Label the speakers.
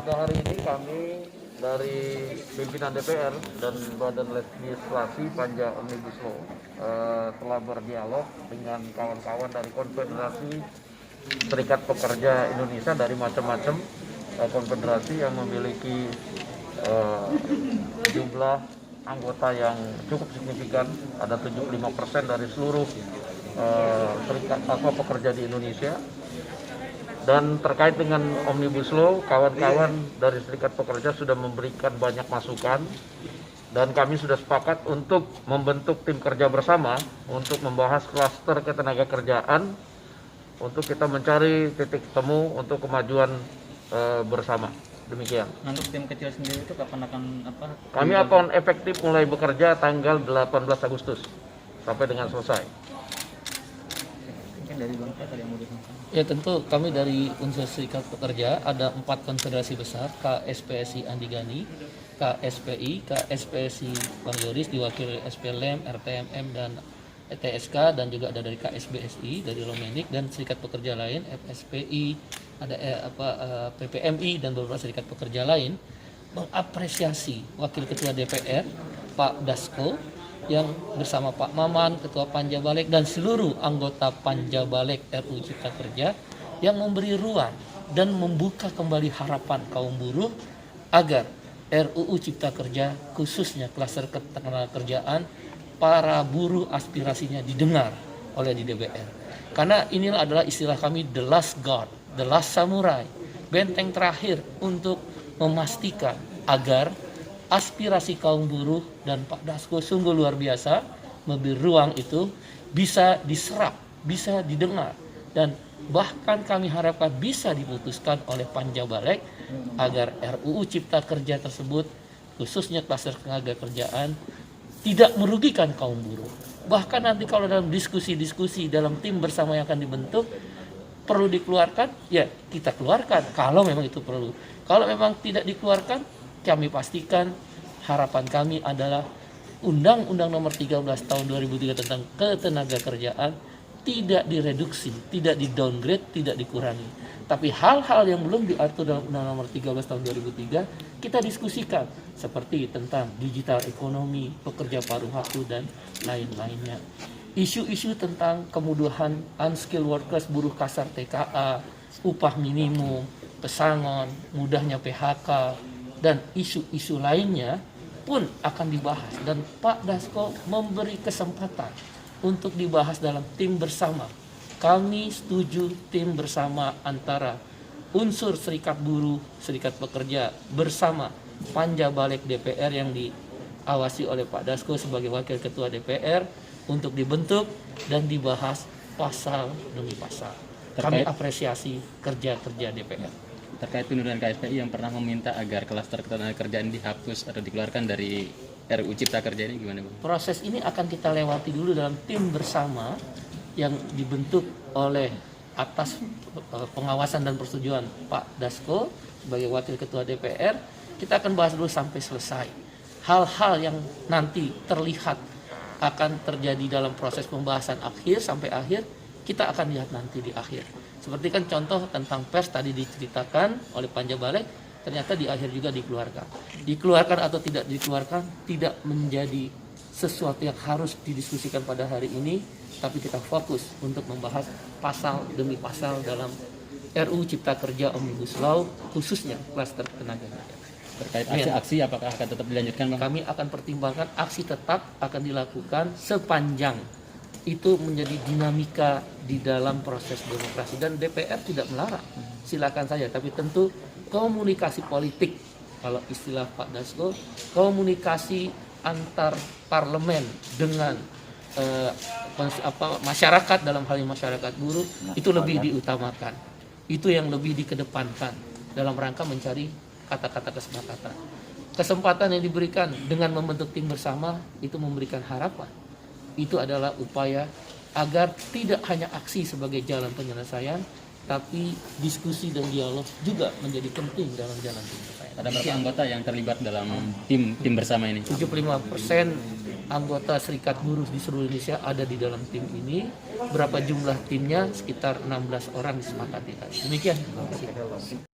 Speaker 1: pada hari ini kami dari pimpinan DPR dan Badan Legislasi Panja Omnibus Law telah berdialog dengan kawan-kawan dari Konfederasi Serikat Pekerja Indonesia dari macam-macam konfederasi yang memiliki jumlah anggota yang cukup signifikan, ada 75% dari seluruh serikat pekerja di Indonesia. Dan terkait dengan Omnibus Law, kawan-kawan dari Serikat Pekerja sudah memberikan banyak masukan dan kami sudah sepakat untuk membentuk tim kerja bersama untuk membahas klaster ketenagakerjaan untuk kita mencari titik temu untuk kemajuan bersama. Demikian.
Speaker 2: Untuk tim kecil sendiri itu kapan akan
Speaker 1: Kami akan efektif mulai bekerja tanggal 18 Agustus sampai dengan selesai.
Speaker 2: Mungkin dari Bang Pet ada yang mau disampaikan?
Speaker 3: Ya, tentu kami dari unsur serikat pekerja ada 4 konfederasi besar, KSPSI Andi Gani, KSPI, KSPSI Bang Yoris diwakili SPLM, RTMM dan ETSK, dan juga ada dari KSBSI dari Romenik dan serikat pekerja lain FSPI, ada PPMI dan beberapa serikat pekerja lain mengapresiasi Wakil Ketua DPR Pak Dasko yang bersama Pak Maman, Ketua Panja Balek dan seluruh anggota Panja Balek RUU Cipta Kerja yang memberi ruang dan membuka kembali harapan kaum buruh agar RUU Cipta Kerja khususnya klaster ketenagakerjaan para buruh aspirasinya didengar oleh di DPR. Karena inilah adalah istilah kami the last guard, the last samurai, benteng terakhir untuk memastikan agar aspirasi kaum buruh dan Pak Dasko sungguh luar biasa memberi ruang itu bisa diserap, bisa didengar, dan bahkan kami harapkan bisa diputuskan oleh Panja Balek agar RUU Cipta Kerja tersebut khususnya klaster tenaga kerjaan tidak merugikan kaum buruh. Bahkan nanti kalau dalam diskusi-diskusi dalam tim bersama yang akan dibentuk perlu dikeluarkan, ya kita keluarkan kalau memang itu perlu. Kalau memang tidak dikeluarkan, kami pastikan harapan kami adalah Undang-Undang Nomor 13 Tahun 2003 tentang Ketenagakerjaan tidak direduksi, tidak di-downgrade, tidak dikurangi. Tapi hal-hal yang belum diatur dalam Undang-Undang Nomor 13 Tahun 2003 kita diskusikan seperti tentang digital ekonomi, pekerja paruh waktu dan lain-lainnya. Isu-isu tentang kemudahan unskilled workers, buruh kasar TKA, upah minimum, pesangon, mudahnya PHK, dan isu-isu lainnya pun akan dibahas. Dan Pak Dasko memberi kesempatan untuk dibahas dalam tim bersama. Kami setuju tim bersama antara unsur serikat buruh, serikat pekerja bersama Panja Balek DPR yang diawasi oleh Pak Dasko sebagai Wakil Ketua DPR untuk dibentuk dan dibahas pasal demi pasal. Kami apresiasi kerja-kerja DPR.
Speaker 2: Terkait penurunan KSPI yang pernah meminta agar klaster ketenagakerjaan dihapus atau dikeluarkan dari RUU Cipta Kerja ini gimana, Bang?
Speaker 3: Proses ini akan kita lewati dulu dalam tim bersama yang dibentuk oleh atas pengawasan dan persetujuan Pak Dasko sebagai Wakil Ketua DPR. Kita akan bahas dulu sampai selesai. Hal-hal yang nanti terlihat akan terjadi dalam proses pembahasan akhir sampai akhir, kita akan lihat nanti di akhir. Seperti kan contoh tentang pers tadi diceritakan oleh Panja Balek, ternyata di akhir juga dikeluarkan. Dikeluarkan atau tidak dikeluarkan tidak menjadi sesuatu yang harus didiskusikan pada hari ini, tapi kita fokus untuk membahas pasal demi pasal dalam RUU Cipta Kerja Omnibus Law, khususnya klaster tenaga kerja.
Speaker 2: Terkait aksi-aksi apakah akan tetap dilanjutkan, Bang?
Speaker 3: Kami akan pertimbangkan aksi tetap akan dilakukan sepanjang itu menjadi dinamika di dalam proses demokrasi, dan DPR tidak melarang, silakan saja, tapi tentu komunikasi politik, kalau istilah Pak Dasko, komunikasi antar parlemen dengan masyarakat, dalam hal ini masyarakat buruh, itu lebih diutamakan, itu yang lebih dikedepankan dalam rangka mencari kata-kata kesepakatan. Kesempatan yang diberikan dengan membentuk tim bersama itu memberikan harapan. Itu adalah upaya agar tidak hanya aksi sebagai jalan penyelesaian, tapi diskusi dan dialog juga menjadi penting dalam jalan penyelesaian.
Speaker 2: Ada berapa anggota yang terlibat dalam tim bersama ini?
Speaker 3: 75% anggota serikat buruh di seluruh Indonesia ada di dalam tim ini. Berapa jumlah timnya? Sekitar 16 orang disepakati. Demikian. Terima kasih.